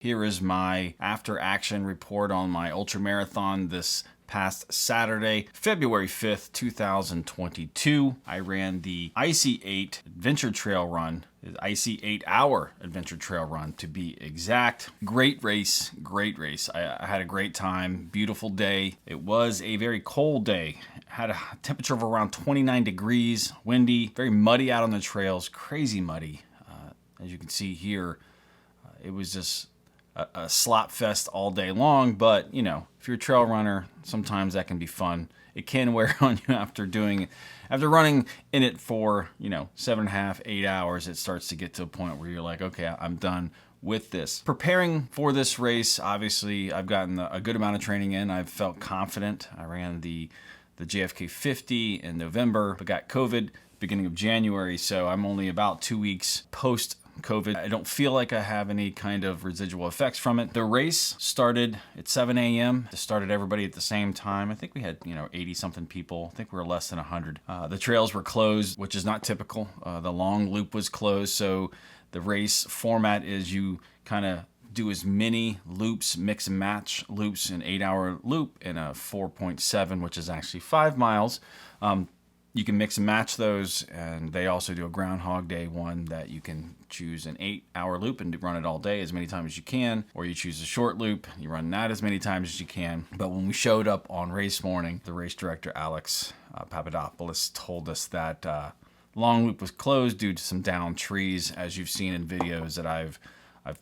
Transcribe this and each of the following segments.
Here is my after action report on my ultra marathon this past Saturday, February 5th, 2022. I ran the IC8 Adventure Trail Run, the IC8 hour Adventure Trail Run to be exact. Great race, great race. I had a great time, beautiful day. It was a very cold day. Had a temperature of around 29 degrees, windy, very muddy out on the trails, crazy muddy. As you can see here, it was just a slop fest all day long, but you know, if you're a trail runner, sometimes that can be fun. It can wear on you after running in it for, 7.5, 8 hours. It starts to get to a point where you're like, okay, I'm done with this. Preparing for this race, obviously, I've gotten a good amount of training in. I've felt confident. I ran the JFK 50 in November, but got COVID beginning of January, so I'm only about 2 weeks post COVID. I don't feel like I have any kind of residual effects from it. The race started at 7 a.m. It started everybody at the same time. I think we had, 80 something people. I think we were less than 100. The trails were closed, which is not typical. The long loop was closed. So the race format is you kind of do as many loops, mix and match loops, an 8-hour loop and a 4.7, which is actually 5 miles. You can mix and match those, and they also do a Groundhog Day one that you can choose an 8-hour loop and run it all day as many times as you can, or you choose a short loop, you run that as many times as you can. But when we showed up on race morning, the race director, Alex Papadopoulos, told us that long loop was closed due to some downed trees. As you've seen in videos that I've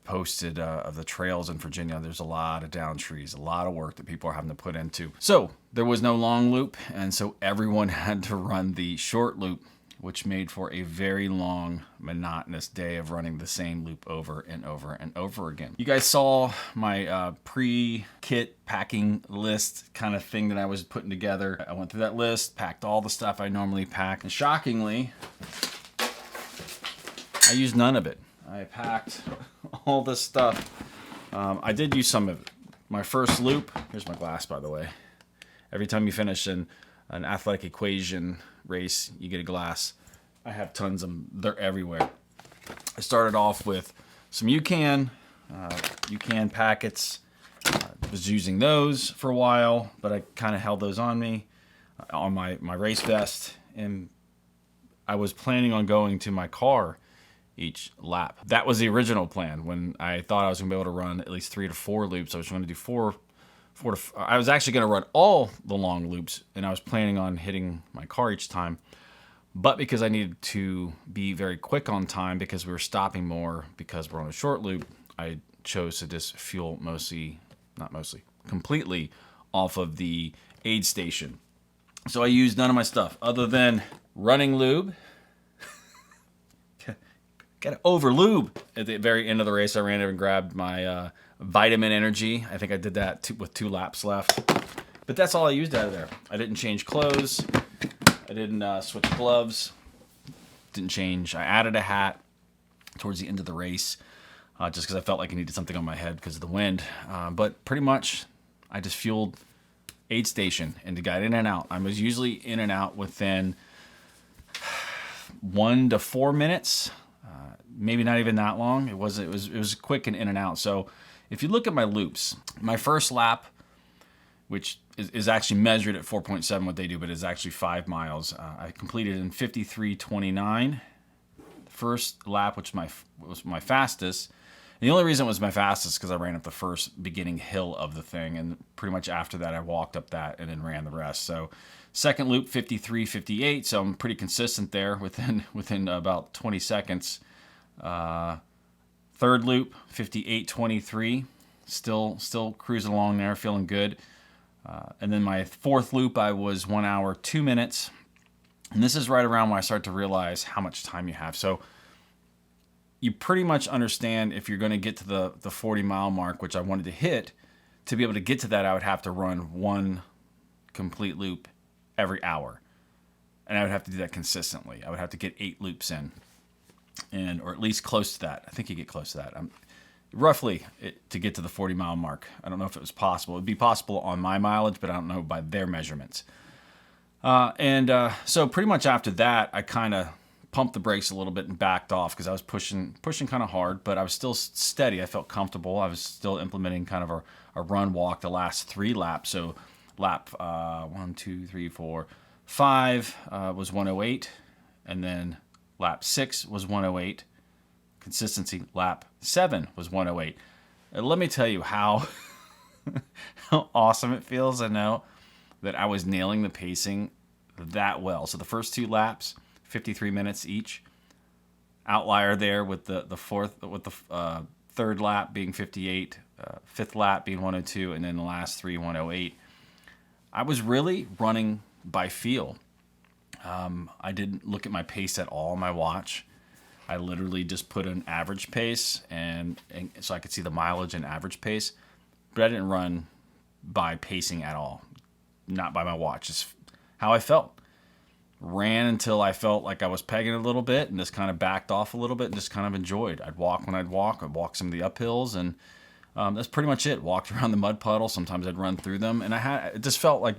posted of the trails in Virginia, there's a lot of down trees, a lot of work that people are having to put into. So there was no long loop, and so everyone had to run the short loop, which made for a very long, monotonous day of running the same loop over and over and over again. You guys saw my pre-kit packing list kind of thing that I was putting together. I went through that list, packed all the stuff I normally pack, and shockingly, I used none of it. I packed all this stuff. I did use some of it. My first loop, here's my glass, by the way. Every time you finish an athletic equation race, you get a glass. I have tons of them. They're everywhere. I started off with some UCAN packets. Was using those for a while, but I kind of held those on me, on my race vest. And I was planning on going to my car each lap. That was the original plan. When I thought I was gonna be able to run at least 3 to 4 loops, I was going to do I was actually going to run all the long loops, and I was planning on hitting my car each time. But because I needed to be very quick on time, because we were stopping more, because we're on a short loop, I chose to just fuel completely off of the aid station. So I used none of my stuff other than running lube. Got to over lube. At the very end of the race, I ran over and grabbed my vitamin energy. I think I did that with 2 laps left. But that's all I used out of there. I didn't change clothes. I didn't switch gloves. Didn't change. I added a hat towards the end of the race just because I felt like I needed something on my head because of the wind. But pretty much, I just fueled aid station and got in and out. I was usually in and out within 1 to 4 minutes. Maybe not even that long. It was quick and in and out. So if you look at my loops, my first lap, which is actually measured at 4.7 what they do, but is actually 5 miles, I completed in 53:29. The first lap, which was my fastest. And the only reason it was my fastest because I ran up the first beginning hill of the thing, and pretty much after that I walked up that and then ran the rest. So second loop 53:58, so I'm pretty consistent there within about 20 seconds. Third loop 58:23, still cruising along there, feeling good. And then my fourth loop, I was 1 hour 2 minutes, and this is right around when I start to realize how much time you have. So you pretty much understand if you're going to get to the 40-mile mark, which I wanted to hit. To be able to get to that, I would have to run 1 complete loop every hour, and I would have to do that consistently. I would have to get 8 loops in, or at least close to that. I think you get close to that. Roughly to get to the 40-mile mark. I don't know if it was possible. It would be possible on my mileage, but I don't know by their measurements. So pretty much after that, I kind of pumped the brakes a little bit and backed off because I was pushing kind of hard, but I was still steady. I felt comfortable. I was still implementing kind of a run walk the last 3 laps. So lap 1, 2, 3, 4, 5 was 108, and then lap 6 was 108. Consistency, lap 7 was 108. And let me tell you how how awesome it feels to know that I was nailing the pacing that well. So the first 2 laps, 53 minutes each. Outlier there with the third lap being 58, fifth lap being 102, and then the last 3 108. I was really running by feel. I didn't look at my pace at all on my watch. I literally just put an average pace, and so I could see the mileage and average pace, but I didn't run by pacing at all, not by my watch. Just how I felt. Ran until I felt like I was pegging a little bit, and just kind of backed off a little bit and just kind of enjoyed. I'd walk when I'd walk. I'd walk some of the uphills, and that's pretty much it. Walked around the mud puddle. Sometimes I'd run through them, and it just felt like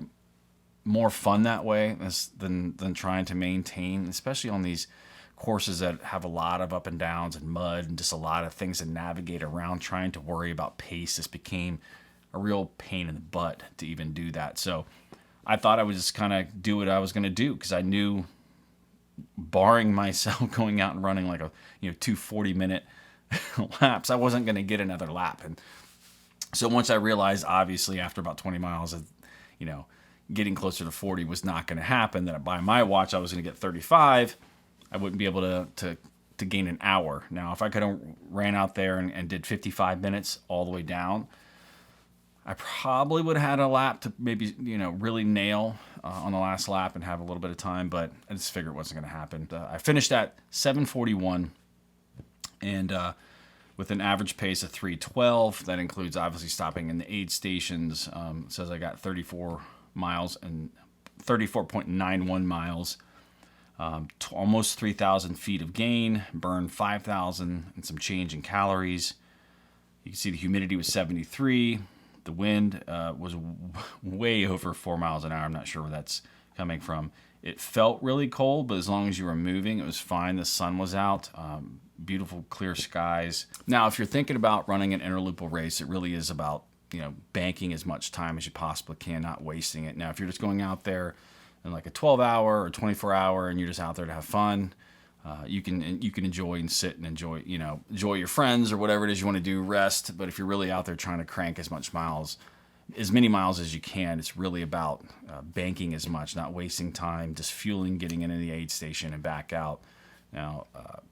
more fun that way than trying to maintain, especially on these courses that have a lot of up and downs and mud and just a lot of things to navigate around. Trying to worry about pace just became a real pain in the butt to even do that. So I thought I would just kind of do what I was going to do, because I knew, barring myself going out and running like 2 40-minute laps, I wasn't going to get another lap. And so once I realized, obviously after about 20 miles, getting closer to 40 was not going to happen, that by my watch I was going to get 35, I wouldn't be able to gain an hour. Now, if I could have ran out there and did 55 minutes all the way down, I probably would have had a lap to maybe, really nail on the last lap and have a little bit of time, but I just figured it wasn't going to happen. I finished at 7:41 and with an average pace of 3:12. That includes obviously stopping in the aid stations. It says I got 34 miles and 34.91 miles, almost 3,000 feet of gain, burned 5,000 and some change in calories. You can see the humidity was 73. The wind was way over 4 miles an hour. I'm not sure where that's coming from. It felt really cold, but as long as you were moving, it was fine. The sun was out. Beautiful, clear skies. Now, if you're thinking about running an interlupal race, it really is about banking as much time as you possibly can, not wasting it. Now, if you're just going out there in like a 12-hour or 24-hour and you're just out there to have fun, you can enjoy and sit and enjoy your friends or whatever it is you want to do, rest. But if you're really out there trying to crank as many miles as you can, it's really about banking as much, not wasting time, just fueling, getting into the aid station and back out. Now,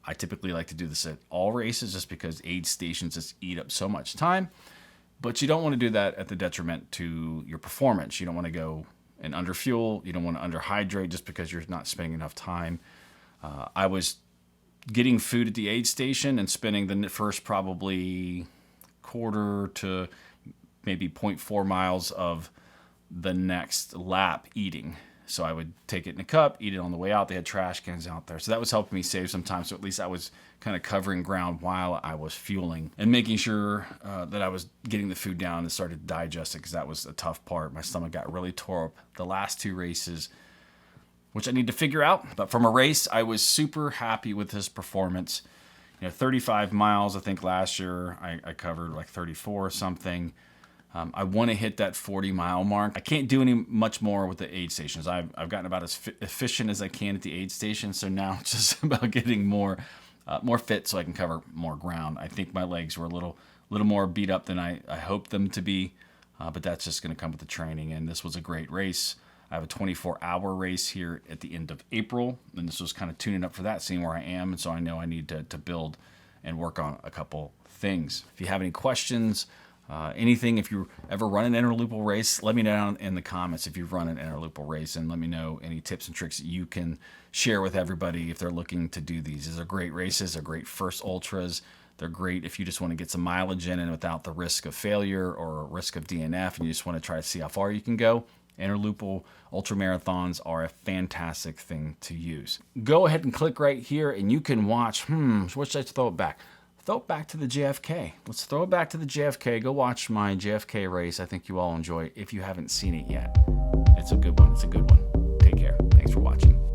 I typically like to do this at all races just because aid stations just eat up so much time. But you don't want to do that at the detriment to your performance. You don't want to go and underfuel. You don't want to underhydrate just because you're not spending enough time. I was getting food at the aid station and spending the first probably quarter to maybe 0.4 miles of the next lap eating. So I would take it in a cup, eat it on the way out. They had trash cans out there. So that was helping me save some time. So at least I was kind of covering ground while I was fueling and making sure that I was getting the food down and started to digest it, because that was a tough part. My stomach got really tore up the last 2 races, which I need to figure out. But from a race, I was super happy with his performance. 35 miles, I think last year I covered like 34 or something. I want to hit that 40-mile mark. I can't do much more with the aid stations. I've gotten about as efficient as I can at the aid station. So now it's just about getting more fit so I can cover more ground. I think my legs were a little more beat up than I hoped them to be, but that's just going to come with the training. And this was a great race. I have a 24-hour race here at the end of April, and this was kind of tuning up for that, seeing where I am. And so I know I need to build and work on a couple things. If you have any questions, anything, if you ever run an interlupal race, let me know down in the comments if you've run an interlupal race, and let me know any tips and tricks that you can share with everybody if they're looking to do these. These are great races. They're great first ultras. They're great if you just want to get some mileage in and without the risk of failure or risk of DNF, and you just want to try to see how far you can go. Interlupal ultramarathons are a fantastic thing to use. Go ahead and click right here and you can watch, what should I throw it back? Throw it back to the JFK. Let's throw it back to the JFK. Go watch my JFK race. I think you all enjoy it if you haven't seen it yet. It's a good one. Take care. Thanks for watching.